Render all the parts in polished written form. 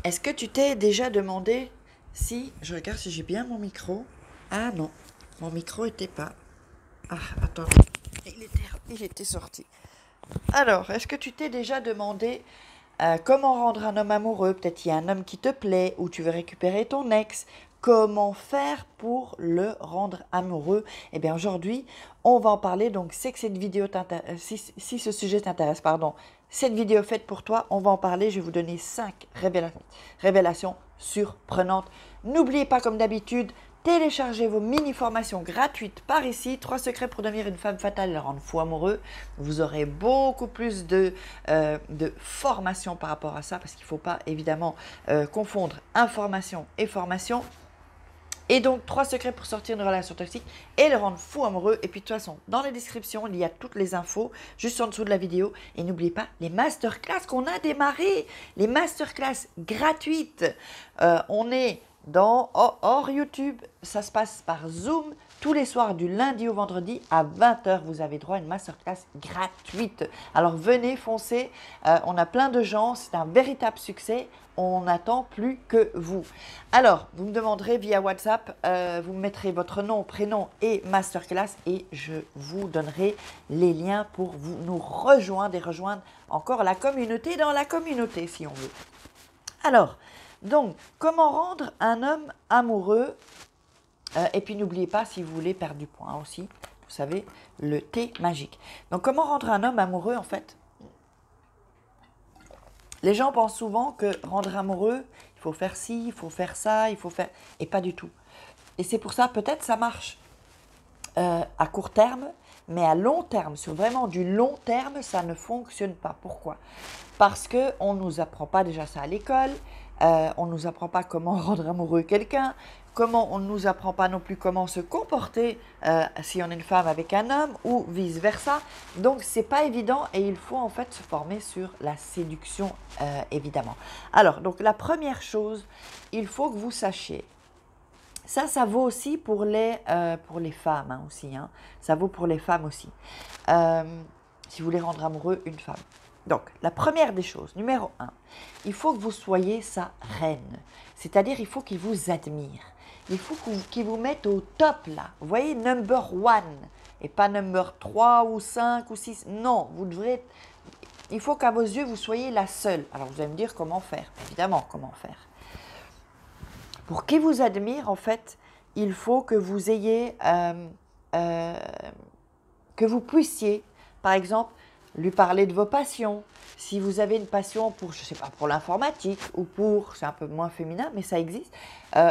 Est-ce que tu t'es déjà demandé si... Je regarde si j'ai bien mon micro. Ah non, mon micro était pas... Ah, attends, il était sorti. Alors, est-ce que tu t'es déjà demandé comment rendre un homme amoureux? Peut-être il y a un homme qui te plaît ou tu veux récupérer ton ex. Comment faire pour le rendre amoureux? Eh bien, aujourd'hui, on va en parler. Donc, c'est que cette vidéo si ce sujet t'intéresse, pardon, cette vidéo faite pour toi, on va en parler. Je vais vous donner 5 révélations surprenantes. N'oubliez pas, comme d'habitude, téléchargez vos mini-formations gratuites par ici. 3 secrets pour devenir une femme fatale et le rendre fou amoureux. Vous aurez beaucoup plus de formation par rapport à ça parce qu'il ne faut pas évidemment confondre information et formation. Et donc, 3 secrets pour sortir d'une relation toxique et le rendre fou amoureux. Et puis, de toute façon, dans les descriptions, il y a toutes les infos juste en dessous de la vidéo. Et n'oubliez pas les masterclass qu'on a démarré. Les masterclass gratuites. On est hors YouTube. Ça se passe par Zoom. Tous les soirs du lundi au vendredi à 20 h, vous avez droit à une masterclass gratuite. Alors venez, foncez, on a plein de gens, c'est un véritable succès, on n'attend plus que vous. Alors, vous me demanderez via WhatsApp, vous me mettrez votre nom, prénom et masterclass et je vous donnerai les liens pour nous rejoindre et rejoindre encore la communauté dans la communauté si on veut. Alors, donc, comment rendre un homme amoureux? Et puis n'oubliez pas, si vous voulez perdre du poids aussi, vous savez, le thé magique. Donc comment rendre un homme amoureux en fait? Les gens pensent souvent que rendre amoureux, il faut faire ci, il faut faire ça, il faut faire... Et pas du tout. Et c'est pour ça, peut-être ça marche à court terme, mais à long terme, sur vraiment du long terme, ça ne fonctionne pas. Pourquoi? Parce qu'on ne nous apprend pas déjà ça à l'école, on ne nous apprend pas comment rendre amoureux quelqu'un, on ne nous apprend pas non plus comment se comporter si on est une femme avec un homme ou vice-versa. Donc, ce n'est pas évident et il faut en fait se former sur la séduction, évidemment. Alors, donc la première chose, il faut que vous sachiez, ça vaut aussi pour les femmes hein, aussi. Hein. Ça vaut pour les femmes aussi. Si vous voulez rendre amoureux une femme. Donc, la première des choses, numéro 1, il faut que vous soyez sa reine. C'est-à-dire, il faut qu'il vous admire. Il faut qu'il vous mette au top là. Vous voyez, number 1 et pas number 3 ou 5 ou 6. Non, vous devrez... Il faut qu'à vos yeux, vous soyez la seule. Alors, vous allez me dire comment faire. Évidemment, comment faire. Pour qu'il vous admire, en fait, il faut que vous ayez, que vous puissiez, par exemple, lui parler de vos passions. Si vous avez une passion pour, je ne sais pas, pour l'informatique ou pour, c'est un peu moins féminin, mais ça existe,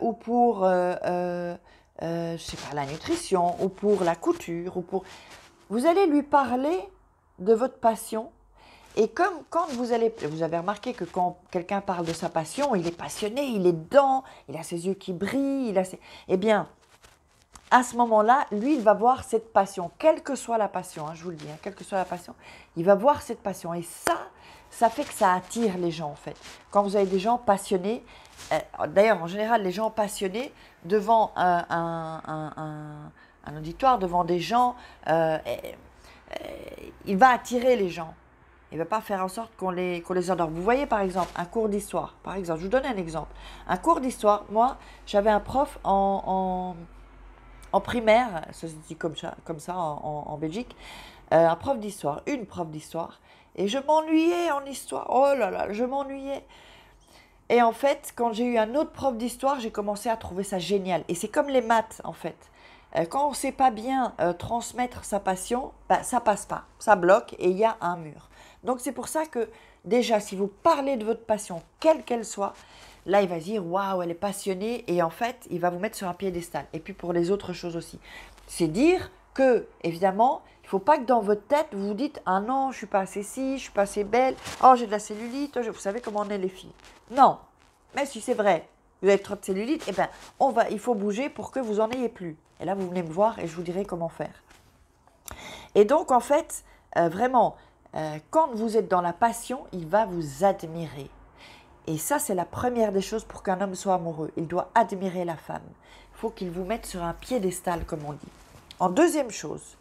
ou pour, je ne sais pas, la nutrition, ou pour la couture, ou pour... Vous allez lui parler de votre passion. Et comme quand vous avez remarqué que quand quelqu'un parle de sa passion, il est passionné, il est dedans, il a ses yeux qui brillent, eh bien, à ce moment-là, lui, il va voir cette passion, quelle que soit la passion, hein, je vous le dis, hein, quelle que soit la passion, il va voir cette passion. Et ça fait que ça attire les gens, en fait. Quand vous avez des gens passionnés, d'ailleurs, en général, les gens passionnés, devant un auditoire, devant des gens, il va attirer les gens. Il ne va pas faire en sorte qu'on les endort. Vous voyez, par exemple, un cours d'histoire. Par exemple, je vous donne un exemple. Un cours d'histoire, moi, j'avais un prof en primaire, ça se dit comme ça en Belgique, un prof d'histoire, une prof d'histoire. Et je m'ennuyais en histoire. Oh là là, je m'ennuyais. Et en fait, quand j'ai eu un autre prof d'histoire, j'ai commencé à trouver ça génial. Et c'est comme les maths, en fait. Quand on ne sait pas bien transmettre sa passion, bah, ça passe pas, ça bloque et il y a un mur. Donc c'est pour ça que déjà, si vous parlez de votre passion, quelle qu'elle soit, là il va se dire waouh, elle est passionnée et en fait, il va vous mettre sur un piédestal. Et puis pour les autres choses aussi, c'est dire que évidemment, il ne faut pas que dans votre tête vous vous dites ah non, je suis pas assez ci, je suis pas assez belle, oh j'ai de la cellulite, vous savez comment on est les filles. Non, mais si c'est vrai. Vous avez trop de cellulite, eh ben, il faut bouger pour que vous en ayez plus. Et là, vous venez me voir et je vous dirai comment faire. Et donc, en fait, vraiment, quand vous êtes dans la passion, il va vous admirer. Et ça, c'est la première des choses pour qu'un homme soit amoureux. Il doit admirer la femme. Il faut qu'il vous mette sur un piédestal, comme on dit. En deuxième chose,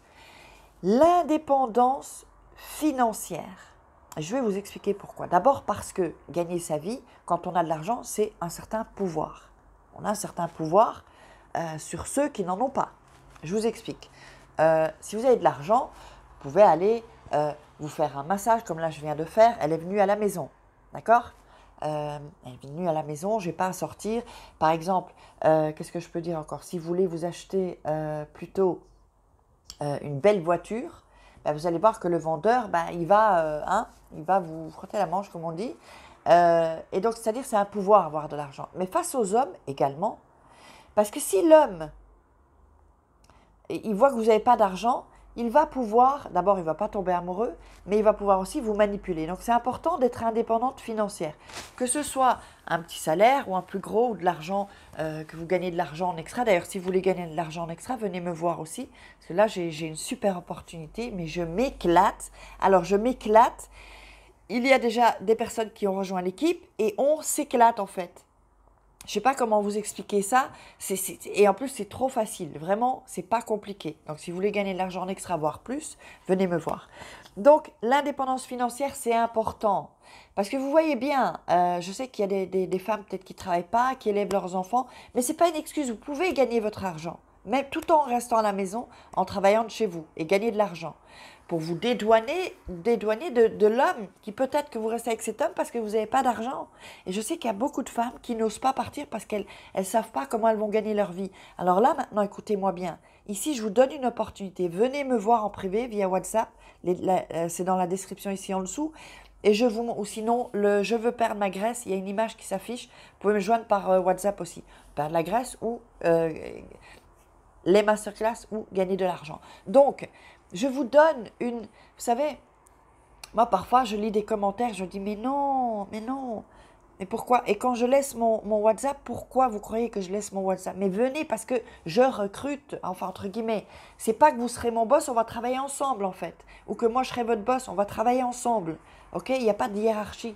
l'indépendance financière. Je vais vous expliquer pourquoi. D'abord parce que gagner sa vie, quand on a de l'argent, c'est un certain pouvoir. On a un certain pouvoir sur ceux qui n'en ont pas. Je vous explique. Si vous avez de l'argent, vous pouvez aller vous faire un massage comme là je viens de faire. Elle est venue à la maison, d'accord? Elle est venue à la maison, je n'ai pas à sortir. Par exemple, qu'est-ce que je peux dire encore? Si vous voulez vous acheter plutôt une belle voiture, ben vous allez voir que le vendeur, ben, il va vous frotter la manche comme on dit. Et donc, c'est-à-dire c'est un pouvoir avoir de l'argent. Mais face aux hommes également, parce que si l'homme, il voit que vous n'avez pas d'argent, il va pouvoir, d'abord il ne va pas tomber amoureux, mais il va pouvoir aussi vous manipuler. Donc c'est important d'être indépendante financière. Que ce soit un petit salaire ou un plus gros ou de l'argent, que vous gagnez de l'argent en extra. D'ailleurs, si vous voulez gagner de l'argent en extra, venez me voir aussi. Parce que là, j'ai une super opportunité, mais je m'éclate. Alors je m'éclate. Il y a déjà des personnes qui ont rejoint l'équipe et on s'éclate en fait. Je ne sais pas comment vous expliquer ça, et en plus c'est trop facile, vraiment c'est pas compliqué. Donc si vous voulez gagner de l'argent en extra, voire plus, venez me voir. Donc l'indépendance financière c'est important, parce que vous voyez bien, je sais qu'il y a des femmes peut-être qui ne travaillent pas, qui élèvent leurs enfants, mais ce n'est pas une excuse, vous pouvez gagner votre argent, même tout en restant à la maison, en travaillant de chez vous, et gagner de l'argent. Pour vous dédouaner de l'homme, qui peut-être que vous restez avec cet homme parce que vous n'avez pas d'argent. Et je sais qu'il y a beaucoup de femmes qui n'osent pas partir parce qu'elles ne savent pas comment elles vont gagner leur vie. Alors là, maintenant, écoutez-moi bien. Ici, je vous donne une opportunité. Venez me voir en privé via WhatsApp. C'est dans la description ici en dessous. Et ou sinon, je veux perdre ma graisse. Il y a une image qui s'affiche. Vous pouvez me joindre par WhatsApp aussi. Perdre la graisse ou les masterclass ou gagner de l'argent. Donc, je vous donne une... Vous savez, moi parfois je lis des commentaires, je dis mais non, mais pourquoi? Et quand je laisse mon WhatsApp, pourquoi vous croyez que je laisse mon WhatsApp? Mais venez parce que je recrute, enfin entre guillemets. C'est pas que vous serez mon boss, on va travailler ensemble en fait. Ou que moi je serai votre boss, on va travailler ensemble. Ok? Il n'y a pas de hiérarchie.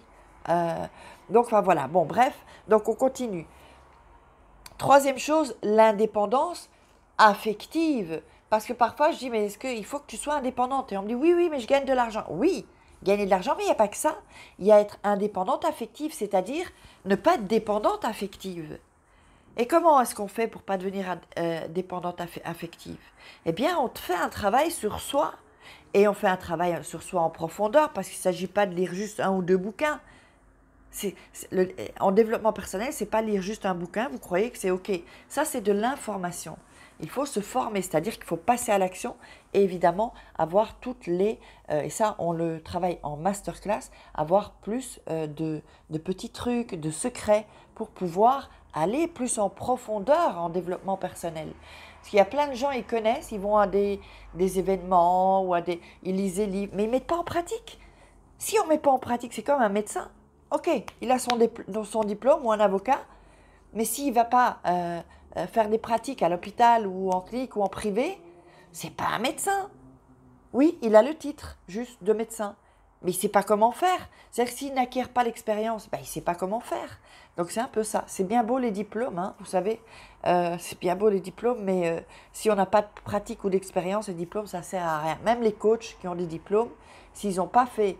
Donc enfin voilà, bon bref, donc on continue. Troisième chose, l'indépendance affective. Parce que parfois, je dis, mais est-ce qu'il faut que tu sois indépendante? Et on me dit, oui, mais je gagne de l'argent. Oui, gagner de l'argent, mais il n'y a pas que ça. Il y a être indépendante affective, c'est-à-dire ne pas être dépendante affective. Et comment est-ce qu'on fait pour ne pas devenir dépendante affective? Eh bien, on fait un travail sur soi. Et on fait un travail sur soi en profondeur, parce qu'il ne s'agit pas de lire juste un ou deux bouquins. En développement personnel, ce n'est pas lire juste un bouquin, vous croyez que c'est OK. Ça, c'est de l'information. Il faut se former, c'est-à-dire qu'il faut passer à l'action et évidemment avoir toutes les, et ça on le travaille en masterclass, avoir plus de petits trucs, de secrets pour pouvoir aller plus en profondeur en développement personnel. Parce qu'il y a plein de gens, ils connaissent, ils vont à des événements, ou ils lisent des livres, mais ils ne mettent pas en pratique. Si on ne met pas en pratique, c'est comme un médecin. Ok, il a son diplôme ou un avocat, mais s'il ne va pas faire des pratiques à l'hôpital ou en clinique ou en privé, c'est pas un médecin. Oui, il a le titre juste de médecin, mais il ne sait pas comment faire. C'est-à-dire que s'il n'acquiert pas l'expérience, ben, il ne sait pas comment faire. Donc c'est un peu ça. C'est bien beau les diplômes, hein, vous savez, c'est bien beau les diplômes, mais si on n'a pas de pratique ou d'expérience, les diplômes, ça ne sert à rien. Même les coachs qui ont des diplômes, s'ils n'ont pas fait,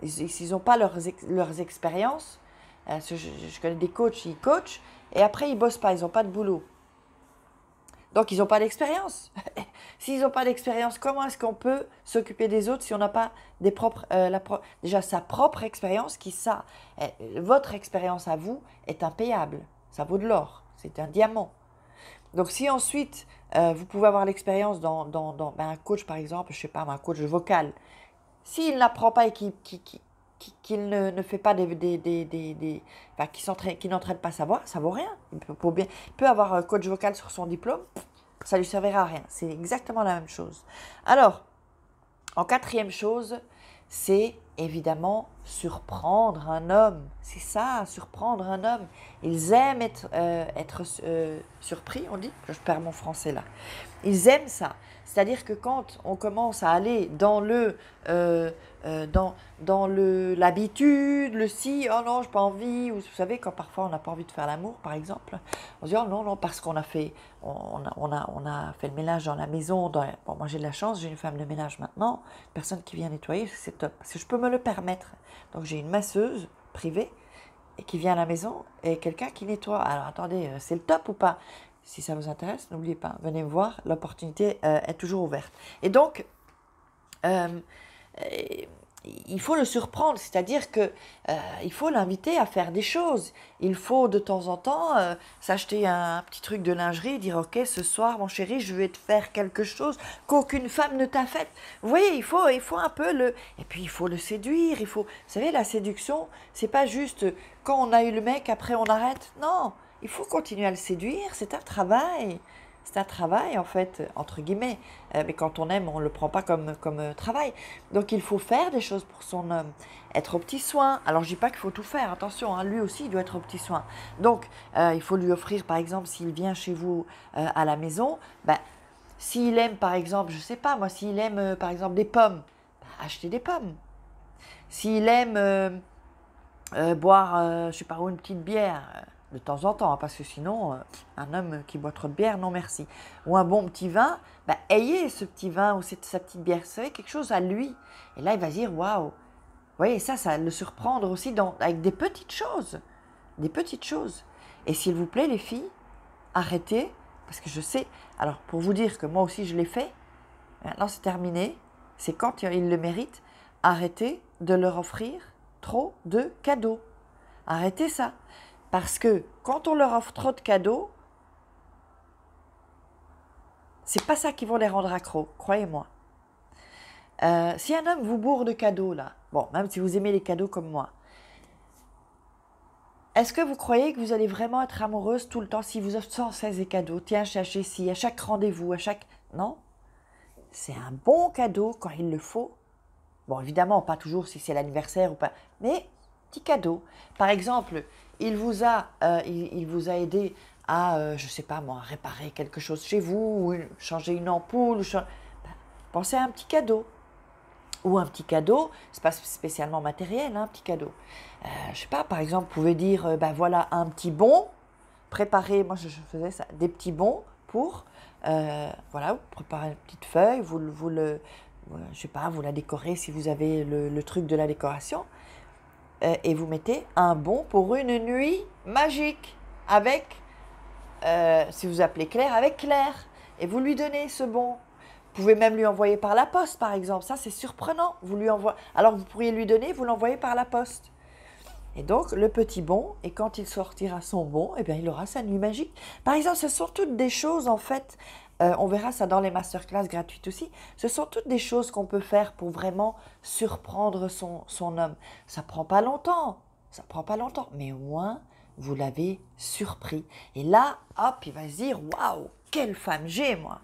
s'ils n'ont pas leurs expériences, je connais des coachs, ils coachent, et après ils ne bossent pas, ils n'ont pas de boulot. Donc, ils n'ont pas d'expérience. S'ils n'ont pas d'expérience, comment est-ce qu'on peut s'occuper des autres si on n'a pas déjà sa propre expérience votre expérience à vous est impayable. Ça vaut de l'or. C'est un diamant. Donc, si ensuite, vous pouvez avoir l'expérience dans un coach, par exemple, je ne sais pas, un coach vocal, s'il n'apprend pas et qu'il ne fait pas qui n'entraîne pas sa voix, ça vaut rien. Il peut avoir un coach vocal sur son diplôme, ça lui servira à rien. C'est exactement la même chose. Alors, en quatrième chose, c'est évidemment surprendre un homme. C'est ça, surprendre un homme. Ils aiment être surpris, on dit. Je perds mon français là. Ils aiment ça. C'est-à-dire que quand on commence à aller dans l'habitude, le si, oh non, j'ai pas envie, ou vous savez, quand parfois on n'a pas envie de faire l'amour, par exemple, on se dit, oh non, non, parce qu'on a fait, on a fait le ménage dans la maison. Bon, moi j'ai de la chance, j'ai une femme de ménage maintenant, personne qui vient nettoyer, c'est top, parce que je peux me le permettre. Donc j'ai une masseuse privée et qui vient à la maison et quelqu'un qui nettoie. Alors attendez, c'est le top ou pas? Si ça vous intéresse, n'oubliez pas, venez me voir, l'opportunité est toujours ouverte. Et donc, il faut le surprendre, c'est-à-dire que il faut l'inviter à faire des choses. Il faut de temps en temps s'acheter un petit truc de lingerie, dire ok, ce soir mon chéri, je vais te faire quelque chose qu'aucune femme ne t'a fait. Vous voyez, il faut un peu et puis il faut le séduire. Vous savez, la séduction, c'est pas juste quand on a eu le mec, après on arrête. Non, il faut continuer à le séduire. C'est un travail. C'est un travail, en fait, entre guillemets. Mais quand on aime, on ne le prend pas comme travail. Donc, il faut faire des choses pour son homme. Être aux petits soins. Alors, je ne dis pas qu'il faut tout faire. Attention, hein, lui aussi, il doit être aux petits soins. Donc, il faut lui offrir, par exemple, s'il vient chez vous à la maison, s'il aime, par exemple, je ne sais pas, moi, s'il aime, par exemple, des pommes, achetez des pommes. S'il aime boire, je ne sais pas où, une petite bière, de temps en temps, hein, parce que sinon, un homme qui boit trop de bière, non merci. Ou un bon petit vin, ayez ce petit vin ou sa petite bière, vous savez, quelque chose à lui. Et là, il va dire, waouh, vous voyez, ça va le surprendre aussi avec des petites choses. Des petites choses. Et s'il vous plaît, les filles, arrêtez, parce que je sais, alors pour vous dire que moi aussi je l'ai fait, maintenant c'est terminé, c'est quand ils le méritent, arrêtez de leur offrir trop de cadeaux. Arrêtez ça. Parce que quand on leur offre trop de cadeaux, c'est pas ça qui va les rendre accros, croyez-moi. Si un homme vous bourre de cadeaux, là, bon, même si vous aimez les cadeaux comme moi, est-ce que vous croyez que vous allez vraiment être amoureuse tout le temps si vous offrez sans cesse des cadeaux? Tiens, cherchez ci, à chaque rendez-vous, à chaque... Non, c'est un bon cadeau quand il le faut. Bon, évidemment, pas toujours si c'est l'anniversaire ou pas, mais petit cadeau. Par exemple, il vous a aidé à, je ne sais pas moi, réparer quelque chose chez vous, ou changer une ampoule, pensez à un petit cadeau. Ou un petit cadeau, c'est pas spécialement matériel, hein, un petit cadeau. Je sais pas, par exemple, vous pouvez dire, voilà, un petit bon, préparez, moi je faisais ça, des petits bons pour, voilà, vous préparez une petite feuille, je sais pas, vous la décorez si vous avez le truc de la décoration, et vous mettez un bon pour une nuit magique avec, si vous appelez Claire, avec Claire, et vous lui donnez ce bon. Vous pouvez même lui envoyer par la poste, par exemple. Ça, c'est surprenant. Vous lui envoyez, alors vous pourriez lui donner, vous l'envoyez par la poste. Et donc, le petit bon, et quand il sortira son bon, eh bien, il aura sa nuit magique. Par exemple, ce sont toutes des choses, en fait, on verra ça dans les masterclass gratuites aussi, ce sont toutes des choses qu'on peut faire pour vraiment surprendre son homme. Ça prend pas longtemps, mais au moins, vous l'avez surpris. Et là, hop, il va se dire, waouh, quelle femme j'ai, moi.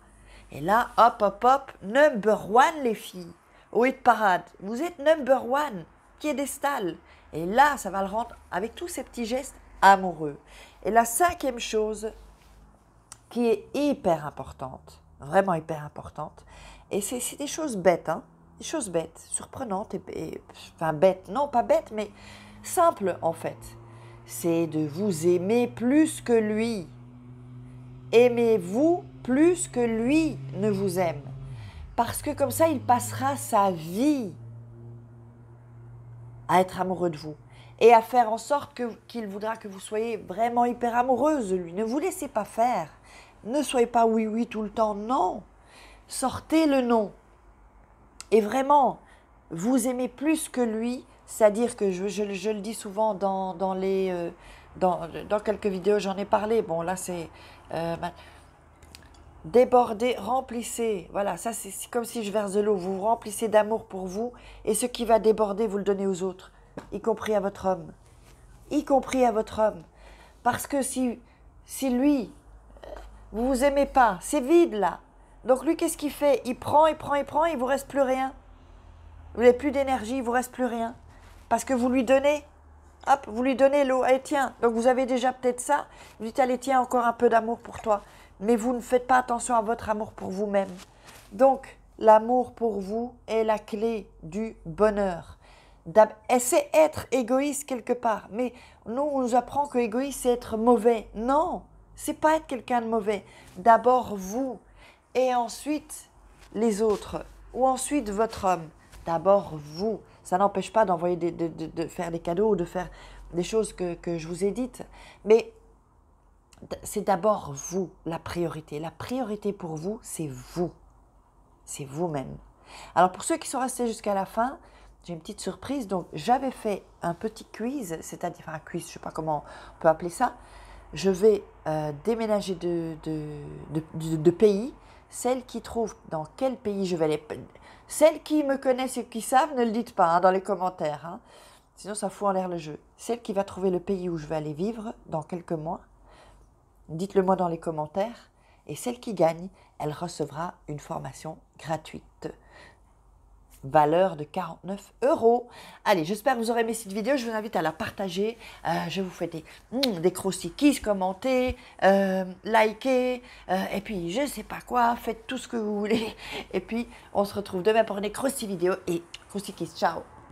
Et là, hop, hop, hop, number one, les filles. Au hit parade, vous êtes number one, piédestal. Et là, ça va le rendre, avec tous ces petits gestes, amoureux. Et la cinquième chose, qui est hyper importante, vraiment hyper importante, et c'est des choses bêtes, hein, des choses bêtes, surprenantes, enfin bêtes, non pas bêtes, mais simples en fait, c'est de vous aimer plus que lui. Aimez-vous plus que lui ne vous aime. Parce que comme ça, il passera sa vie à être amoureux de vous et à faire en sorte qu'il voudra que vous soyez vraiment hyper amoureuse de lui. Ne vous laissez pas faire. Ne soyez pas oui, oui tout le temps. Non. Sortez le non. Et vraiment, vous aimez plus que lui, c'est-à-dire que je le dis souvent dans quelques vidéos, j'en ai parlé. Bon, là, c'est... débordez, remplissez. Voilà, ça c'est comme si je verse de l'eau. Vous vous remplissez d'amour pour vous et ce qui va déborder, vous le donnez aux autres, y compris à votre homme. Y compris à votre homme. Parce que si lui, vous vous aimez pas, c'est vide là. Donc lui, qu'est-ce qu'il fait? Il prend, il vous reste plus rien. Vous n'avez plus d'énergie, il vous reste plus rien. parce que vous lui donnez. Hop, vous lui donnez l'eau. Allez, tiens. Donc, vous avez déjà peut-être ça. Vous dites, allez, tiens, encore un peu d'amour pour toi. Mais vous ne faites pas attention à votre amour pour vous-même. Donc, l'amour pour vous est la clé du bonheur. Et c'est être égoïste quelque part. Mais nous, on nous apprend que égoïste, c'est être mauvais. Non, c'est pas être quelqu'un de mauvais. D'abord vous, et ensuite les autres, ou ensuite votre homme. D'abord vous. Ça n'empêche pas d'envoyer de faire des cadeaux ou de faire des choses que je vous ai dites. Mais c'est d'abord vous, la priorité. La priorité pour vous, c'est vous. C'est vous-même. Alors pour ceux qui sont restés jusqu'à la fin, j'ai une petite surprise. Donc j'avais fait un petit quiz, c'est-à-dire un quiz, je ne sais pas comment on peut appeler ça. Je vais déménager de pays. Celles qui trouvent dans quel pays je vais aller. Celles qui me connaissent et qui savent, ne le dites pas dans les commentaires. Hein. Sinon ça fout en l'air le jeu. Celle qui va trouver le pays où je vais aller vivre dans quelques mois, dites-le moi dans les commentaires. Et celle qui gagne, elle recevra une formation gratuite. Valeur de 49 €. Allez, j'espère que vous aurez aimé cette vidéo. Je vous invite à la partager. Je vous fais des croustilles, commentez, likez. Et puis, je ne sais pas quoi. Faites tout ce que vous voulez. Et puis, on se retrouve demain pour des croustilles vidéos. Et croustilles, ciao.